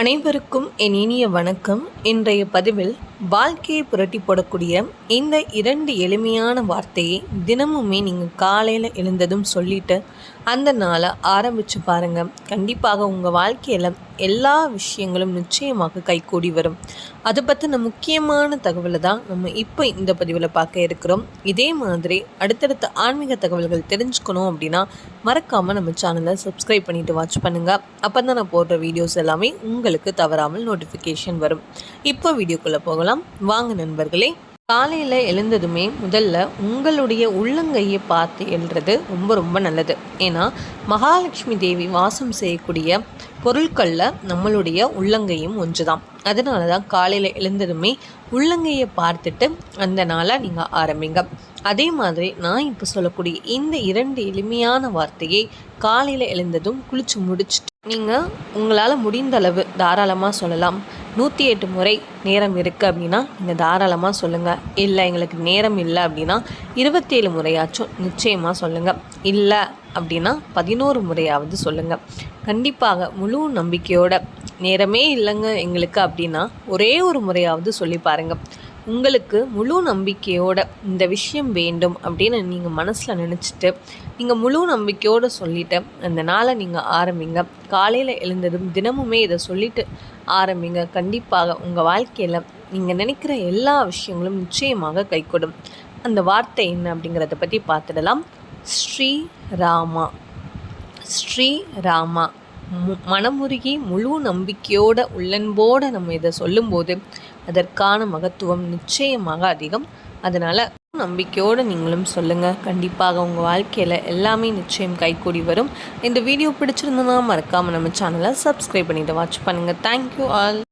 அனைவருக்கும் என் இனிய வணக்கம். இன்றைய பதிவில் வாழ்க்கையை புரட்டி போடக்கூடிய இந்த 2 எளிமையான வார்த்தையை தினமுமே நீங்கள் காலையில் எழுந்ததும் சொல்லிட்டு அந்த நாளை ஆரம்பித்து பாருங்கள். கண்டிப்பாக உங்கள் வாழ்க்கையில் எல்லா விஷயங்களும் நிச்சயமாக கைகூடி வரும். அதை பற்றின முக்கியமான தகவலை தான் நம்ம இப்போ இந்த பதிவில் பார்க்க இருக்கிறோம். இதே மாதிரி அடுத்தடுத்த ஆன்மீக தகவல்கள் தெரிஞ்சுக்கணும் அப்படின்னா மறக்காமல் நம்ம சேனலை சப்ஸ்கிரைப் பண்ணிவிட்டு வாட்ச் பண்ணுங்கள். அப்போ தான் நான் போடுற வீடியோஸ் எல்லாமே உங்களுக்கு தவறாமல் நோட்டிஃபிகேஷன் வரும். இப்போ வீடியோக்குள்ளே போகலாம் வாங்க நண்பர்களே. காலையில் எழுந்ததுமே முதல்ல உங்களுடைய உள்ளங்கையை பார்த்து எழுறது ரொம்ப நல்லது. ஏன்னா மகாலட்சுமி தேவி வாசம் செய்யக்கூடிய பொருட்களில் நம்மளுடைய உள்ளங்கையும் ஒன்று தான். அதனால தான் காலையில் எழுந்ததுமே உள்ளங்கையை பார்த்துட்டு அந்த நாளை நீங்கள் ஆரம்பிங்க. அதே மாதிரி நான் இப்போ சொல்லக்கூடிய இந்த 2 எளிமையான வார்த்தையை காலையில் எழுந்ததும் குளித்து முடிச்சுட்டு நீங்கள் உங்களால் முடிந்த அளவு தாராளமாக சொல்லலாம். 108 முறை நேரம் இருக்குது அப்படின்னா நீங்கள் தாராளமாக சொல்லுங்கள். இல்லை எங்களுக்கு நேரம் இல்லை அப்படின்னா 27 முறையாச்சும் நிச்சயமாக சொல்லுங்கள். இல்லை அப்படின்னா 11 முறையாவது சொல்லுங்கள். கண்டிப்பாக முழு நம்பிக்கையோட நேரமே இல்லைங்க எங்களுக்கு அப்படின்னா ஒரே ஒரு முறையாவது சொல்லி பாருங்கள். உங்களுக்கு முழு நம்பிக்கையோட இந்த விஷயம் வேண்டும் அப்படின்னு நீங்கள் மனசில் நினச்சிட்டு நீங்கள் முழு நம்பிக்கையோடு சொல்லிவிட்டு அந்த நாளை நீங்கள் ஆரம்பிங்க. காலையில் எழுந்ததும் தினமுமே இதை சொல்லிவிட்டு ஆரம்பிங்க. கண்டிப்பாக உங்கள் வாழ்க்கையில் நீங்கள் நினைக்கிற எல்லா விஷயங்களும் நிச்சயமாக கைகூடும். அந்த வார்த்தை என்ன அப்படிங்கிறத பற்றி பார்த்துடலாம். ஸ்ரீராமா. ஸ்ரீராமா மனமுருகி முழு நம்பிக்கையோட உள்ளன்போடு நம்ம இதை சொல்லும்போது அதற்கான மகத்துவம் நிச்சயமாக அதிகம். அதனால் நம்பிக்கையோடு நீங்களும் சொல்லுங்கள். கண்டிப்பாக உங்கள் வாழ்க்கையில் எல்லாமே நிச்சயம் கைகூடி வரும். இந்த வீடியோ பிடிச்சிருந்ததுன்னா மறக்காமல் நம்ம சேனலை சப்ஸ்கிரைப் பண்ணிவிட்டு வாட்ச் பண்ணுங்கள். Thank you all.